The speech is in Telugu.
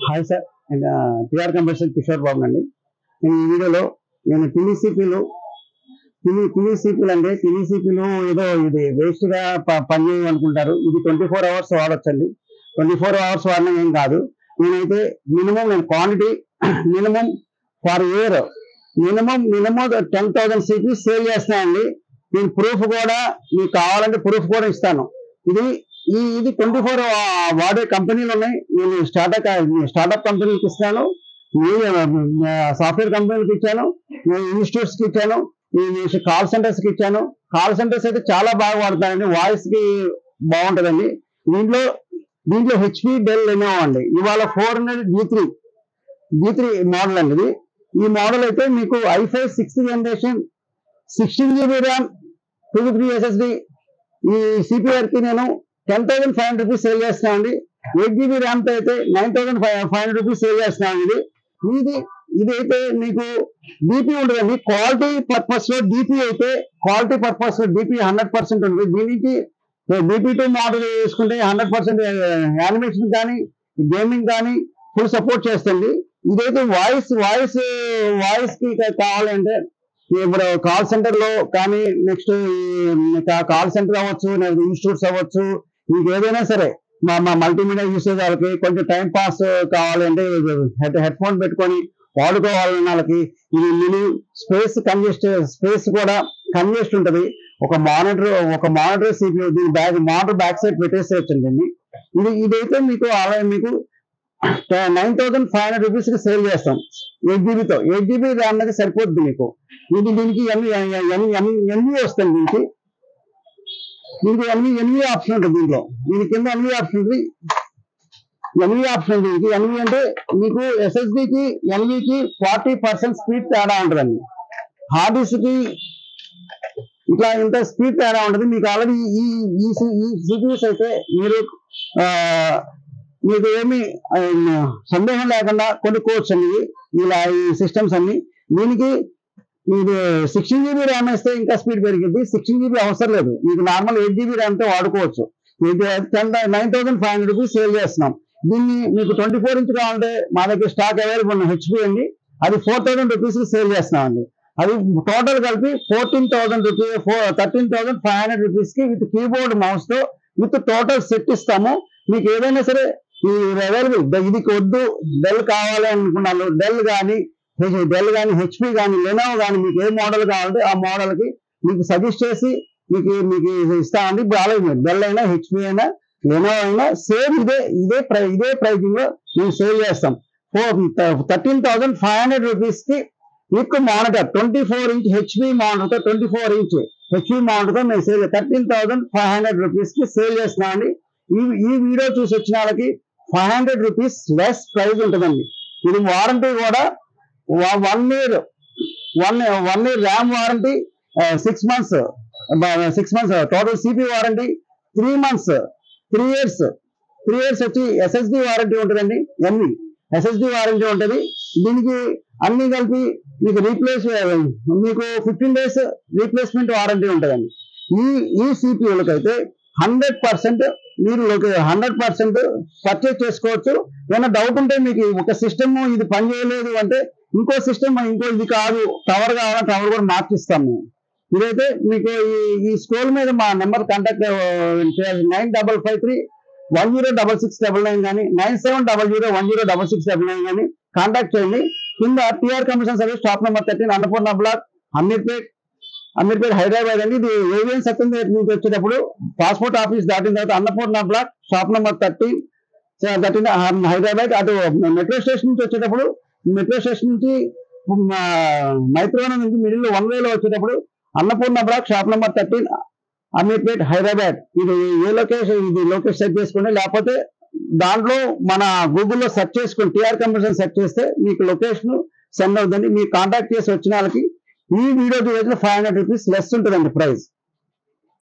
హాయ్ సార్, నేను టిఆర్ కంప్రెషన్ కిషోర్ బాబు అండి. నేను ఈ వీడియోలో నేను పివిసిపిలు అంటే పివిసిపిలు ఏదో ఇది వేస్ట్ గా పని అనుకుంటారు. ఇది 24 hours వాడొచ్చండి. 24 hours వాడడం ఏం కాదు. నేనైతే నేను quantity minimum for year minimum 10,000 CP sale చేస్తానండి. నేను ప్రూఫ్ కూడా మీకు కావాలంటే ప్రూఫ్ కూడా ఇస్తాను. ఇది 24 వాడే కంపెనీలు ఉన్నాయి. నేను స్టార్టప్ కంపెనీకి ఇస్తాను, సాఫ్ట్వేర్ కంపెనీకి ఇచ్చాను, ఇన్స్టిట్యూట్స్ కి ఇచ్చాను, కాల్ సెంటర్స్ కి ఇచ్చాను. కాల్ సెంటర్స్ అయితే చాలా బాగా వాడతానండి, వాయిస్ కి బాగుంటదండి. దీంట్లో హెచ్పి డెల్ లెనోవో అండి. ఇవాళ 400 G3 మోడల్ అండి. ఈ మోడల్ అయితే మీకు i5 6th generation 16 GB RAM 253 SSD ఈ సిపిఆర్ కి నేను 10,500 రూపీస్ సేల్ చేస్తున్నానండి. 8 GB ర్యామ్ తో అయితే 9,500 రూపీస్ సేల్ చేస్తున్నానండి. ఇదైతే మీకు డిపి ఉండదండి. క్వాలిటీ పర్పస్ లో డిపి అయితే 100% ఉంటుంది. దీనికి DP2 మోడల్ వేసుకుంటే 100% యానిమేషన్ కానీ గేమింగ్ కానీ ఫుల్ సపోర్ట్ చేస్తుంది. ఇదైతే వాయిస్ కి కావాలంటే ఇప్పుడు కాల్ సెంటర్ లో కానీ నెక్స్ట్ కాల్ సెంటర్ అవ్వచ్చు, ఇన్స్టిట్యూట్స్ అవ్వచ్చు, మీకు ఏదైనా సరే మా మల్టీమీడియా యూసేజ్ వాళ్ళకి కొంచెం టైం పాస్ కావాలంటే హెడ్ ఫోన్ పెట్టుకొని వాడుకోవాలన్న వాళ్ళకి ఇది మినీ స్పేస్ కూడా కంజెస్ట్ ఉంటుంది. ఒక మానిటర్ సిపియు దీని మానిటర్ బ్యాక్ సైడ్ పెట్టేసేయచ్చండి. ఇదైతే మీకు 9,500 రూపీస్ కి సేల్ చేస్తాం. 8 GB ర్యామ్ అయితే సరిపోద్ది మీకు. దీనికి ఎన్వి వస్తుంది. దీనికి ఎన్వి ఆప్షన్ ఉంటుంది. దీని కింద ఎన్వి ఆప్షన్ ఉంటుంది. ఎన్వి అంటే మీకు SSD కి ఎన్వికి 40% స్పీడ్ తేడా ఉంటుందండి. హార్డ్ డిస్క్ కి ఇట్లా ఇంత స్పీడ్ తేడా ఉంటుంది. మీకు ఆల్రెడీ ఈ సిపియూస్ అయితే మీకు ఏమి సందేహం లేకుండా కొనుక్కోవచ్చు అండి. ఇలా ఈ సిస్టమ్స్ అన్ని. దీనికి ఇది 16 GB ర్యామ్ వేస్తే ఇంకా స్పీడ్ పెరిగింది. 16 GB అవసరం లేదు, మీకు నార్మల్ 8 GB ర్యామ్ తో వాడుకోవచ్చు. 9,500 రూపీస్ సేల్ చేస్తున్నాం. దీన్ని మీకు 24 ఇంచ్ కావాలంటే మా దగ్గర స్టాక్ అవైలబుల్ ఉన్న హెచ్పి అండి. అది 4,000 రూపీస్ సేల్ చేస్తున్నాం అండి. అది టోటల్ కలిపి 13,500 రూపీస్ కి విత్ కీబోర్డ్ మౌస్ తో విత్ టోటల్ సెట్ ఇస్తాము. మీకు ఏదైనా సరే అవైలబుల్. ఇది వద్దు, డెల్ కావాలి అనుకున్నాను, డెల్ కానీ హెచ్పి కానీ లెనోవో కానీ మీకు ఏ మోడల్ కావాలంటే ఆ మోడల్ కి మీకు సజెస్ట్ చేసి మీకు ఇస్తామండి. ఇప్పుడు అలాగే డెల్ అయినా హెచ్పి అయినా లెనోవో అయినా సేమ్ ఇదే ప్రైజింగ్ లో మేము సేల్ చేస్తాం. 13,500 రూపీస్ కి మీకు మానిటర్ 24 ఇంచ్ హెచ్పి మానిటర్ తో 24 ఇంచ్ హెచ్పి మానిటర్ తో మేము సేల్ 13,500 రూపీస్ కి సేల్ చేస్తున్నామండి. ఈ వీడియో చూసి వచ్చిన వాళ్ళకి 500 రూపీస్ లెస్ ప్రైస్ ఉంటుందండి. ఇది వారంటీ కూడా 1 year RAM warranty, 6 months total CP warranty, 3 months 3 years వచ్చి SSD వారంటీ ఉంటుందండి. SSD వారంటీ ఉంటుంది. దీనికి అన్ని కలిపి మీకు మీకు 15 days రీప్లేస్మెంట్ వారంటీ ఉంటుందండి. ఈ సిపియూలకు అయితే 100% మీరు 100% పర్చేజ్ చేసుకోవచ్చు. ఏమైనా డౌట్ ఉంటే మీకు ఒక సిస్టమ్ ఇది పని చేయలేదు అంటే ఇంకో ఇది కాదు, టవర్ కావాలంటే టవర్ కూడా మార్చిస్తాము. ఇదైతే మీకు ఈ స్క్రోల్ మీద మా నెంబర్ కాంటాక్ట్ చేయాలి. 9553106699 కానీ 9700106699 కానీ కాంటాక్ట్ చేయండి. కింద TR commission service shop number 13 Annapurna block Ameerpet Hyderabad అండి. ఇది ఏవిఎన్ సత్యం నుంచి వచ్చేటప్పుడు పాస్పోర్ట్ ఆఫీస్ దాటిన తర్వాత Annapurna block shop number 13 Hyderabad. అటు మెట్రో స్టేషన్ నుంచి వచ్చేటప్పుడు మెట్రో స్టేషన్ నుంచి మైత్రివనం నుంచి మిడిల్ 1 way లో వచ్చేటప్పుడు Annapurna block shop number 13 Ameerpet Hyderabad. ఇది లొకేషన్ సెట్ చేసుకోండి. లేకపోతే దాంట్లో మన గూగుల్లో సెర్చ్ చేసుకోండి, టిఆర్ కంప్రెషన్ సెర్చ్ చేస్తే మీకు లొకేషన్ సెండ్ అవుతుంది. మీకు కాంటాక్ట్ చేసి వచ్చిన వాళ్ళకి ఈ వీడియో చూసిన 500 రూపీస్ లెస్ ఉంటుందండి ప్రైస్.